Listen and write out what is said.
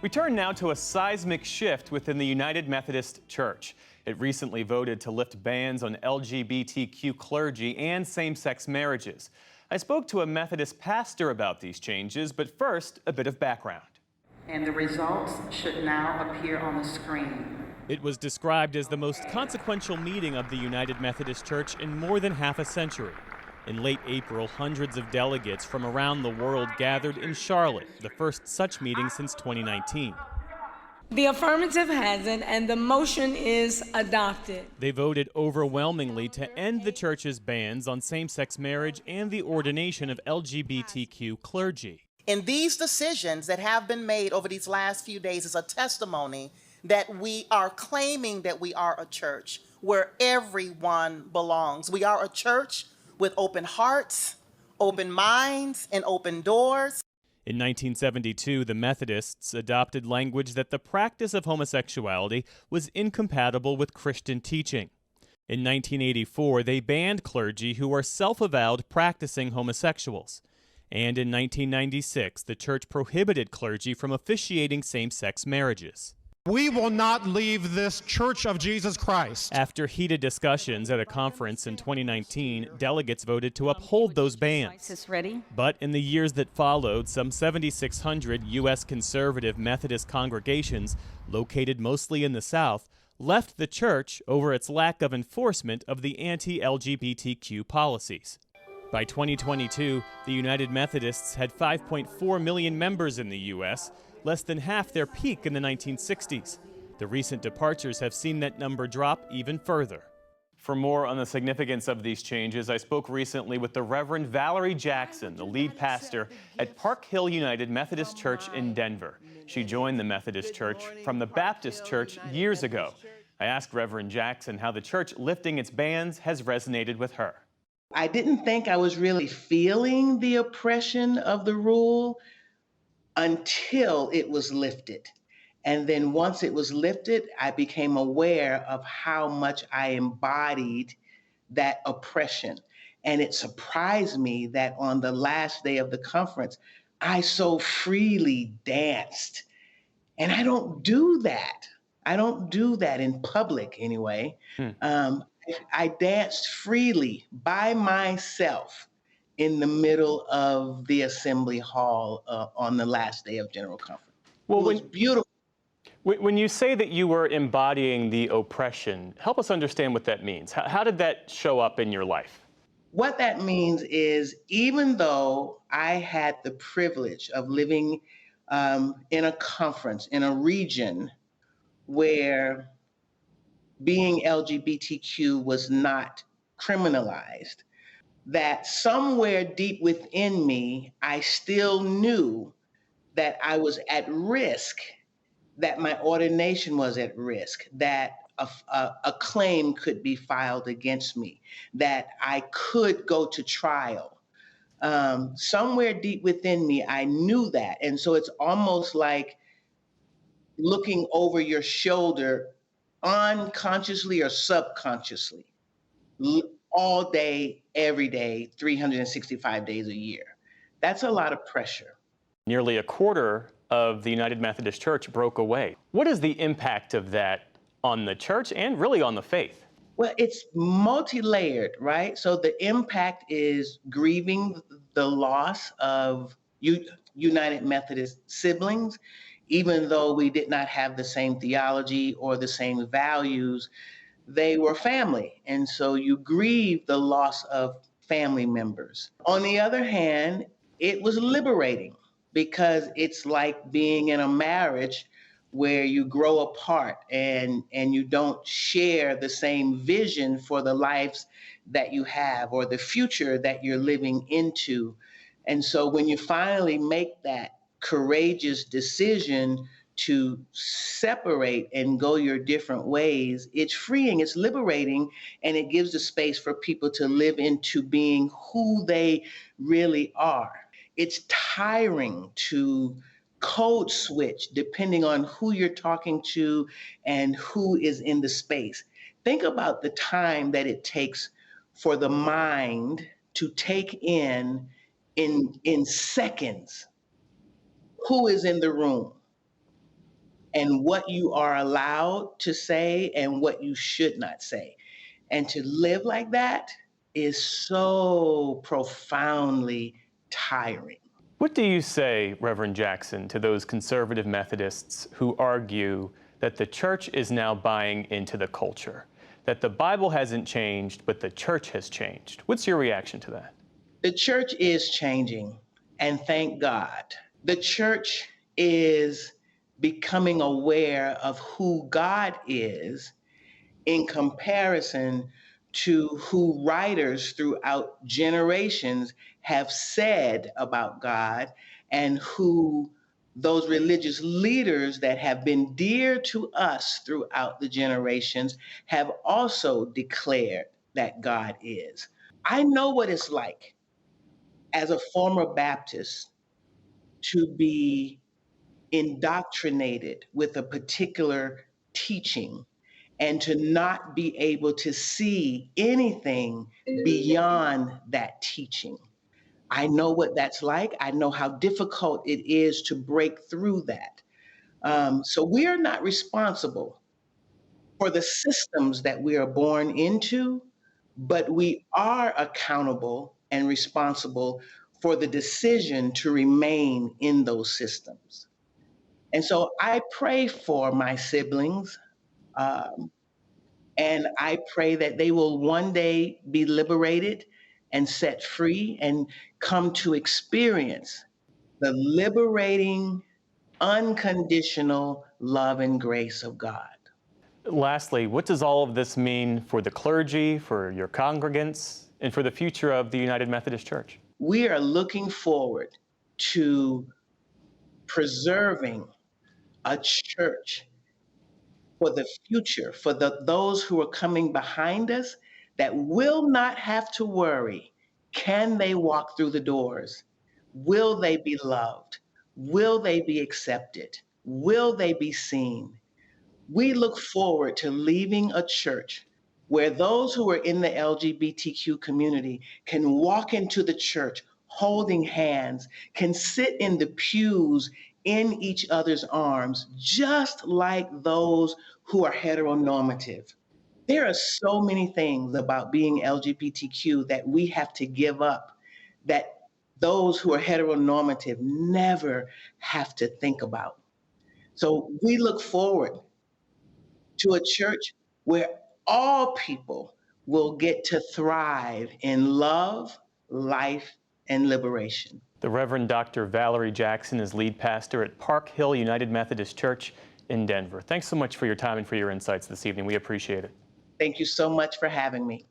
We turn now to a seismic shift within the United Methodist Church. It recently voted to lift bans on LGBTQ clergy and same-sex marriages. I spoke to a Methodist pastor about these changes, but first, a bit of background. And the results should now appear on the screen. It was described as the most consequential meeting of the United Methodist Church in more than half a century. In late April, hundreds of delegates from around the world gathered in Charlotte, the first such meeting since 2019. The affirmative has it, and the motion is adopted. They voted overwhelmingly to end the church's bans on same-sex marriage and the ordination of LGBTQ clergy. And these decisions that have been made over these last few days is a testimony that we are claiming that we are a church where everyone belongs. We are a church with open hearts, open minds, and open doors. In 1972, the Methodists adopted language that the practice of homosexuality was incompatible with Christian teaching. In 1984, they banned clergy who are self-avowed practicing homosexuals. And in 1996, the church prohibited clergy from officiating same-sex marriages. We will not leave this Church of Jesus Christ. After heated discussions at a conference in 2019, delegates voted to uphold those bans. But in the years that followed, some 7,600 U.S. conservative Methodist congregations, located mostly in the South, left the church over its lack of enforcement of the anti-LGBTQ policies. By 2022, the United Methodists had 5.4 million members in the U.S., less than half their peak in the 1960s. The recent departures have seen that number drop even further. For more on the significance of these changes, I spoke recently with the Reverend Valerie Jackson, the lead pastor at Park Hill United Methodist Church in Denver. She joined the Methodist Church from the Baptist Church years ago. I asked Reverend Jackson how the church lifting its bans has resonated with her. I didn't think I was really feeling the oppression of the rule until it was lifted. And then once it was lifted, I became aware of how much I embodied that oppression. And it surprised me that on the last day of the conference, I so freely danced. And I don't do that. I don't do that in public anyway. I danced freely by myself in the middle of the assembly hall on the last day of General Conference. Well, it was beautiful. When you say that you were embodying the oppression, help us understand what that means. How did that show up in your life? What that means is, even though I had the privilege of living in a conference, in a region where being LGBTQ was not criminalized, that somewhere deep within me, I still knew that I was at risk, that my ordination was at risk, that a claim could be filed against me, that I could go to trial. Somewhere deep within me, I knew that. And so it's almost like looking over your shoulder unconsciously or subconsciously, all day, every day, 365 days a year. That's a lot of pressure. Nearly a quarter of the United Methodist Church broke away. What is the impact of that on the church and really on the faith? Well, it's multi-layered, right? So the impact is grieving the loss of United Methodist siblings. Even though we did not have the same theology or the same values, they were family. And so you grieve the loss of family members. On the other hand, it was liberating because it's like being in a marriage where you grow apart and you don't share the same vision for the lives that you have or the future that you're living into. And so when you finally make that courageous decision to separate and go your different ways, it's freeing, it's liberating, and it gives the space for people to live into being who they really are. It's tiring to code switch depending on who you're talking to and who is in the space. Think about the time that it takes for the mind to take in seconds who is in the room, and what you are allowed to say and what you should not say. And to live like that is so profoundly tiring. What do you say, Reverend Jackson, to those conservative Methodists who argue that the church is now buying into the culture, that the Bible hasn't changed, but the church has changed? What's your reaction to that? The church is changing, and thank God. The church is becoming aware of who God is in comparison to who writers throughout generations have said about God, and who those religious leaders that have been dear to us throughout the generations have also declared that God is. I know what it's like as a former Baptist to be indoctrinated with a particular teaching and to not be able to see anything beyond that teaching. I know what that's like. I know how difficult it is to break through that. So we are not responsible for the systems that we are born into, but we are accountable and responsible for the decision to remain in those systems. And so I pray for my siblings, and I pray that they will one day be liberated and set free and come to experience the liberating, unconditional love and grace of God. Lastly, what does all of this mean for the clergy, for your congregants, and for the future of the United Methodist Church? We are looking forward to preserving a church for the future, for those who are coming behind us, that will not have to worry, can they walk through the doors? Will they be loved? Will they be accepted? Will they be seen? We look forward to leaving a church where those who are in the LGBTQ community can walk into the church holding hands, can sit in the pews in each other's arms, just like those who are heteronormative. There are so many things about being LGBTQ that we have to give up, that those who are heteronormative never have to think about. So we look forward to a church where all people will get to thrive in love, life, and liberation. The Reverend Dr. Valerie Jackson is lead pastor at Park Hill United Methodist Church in Denver. Thanks so much for your time and for your insights this evening. We appreciate it. Thank you so much for having me.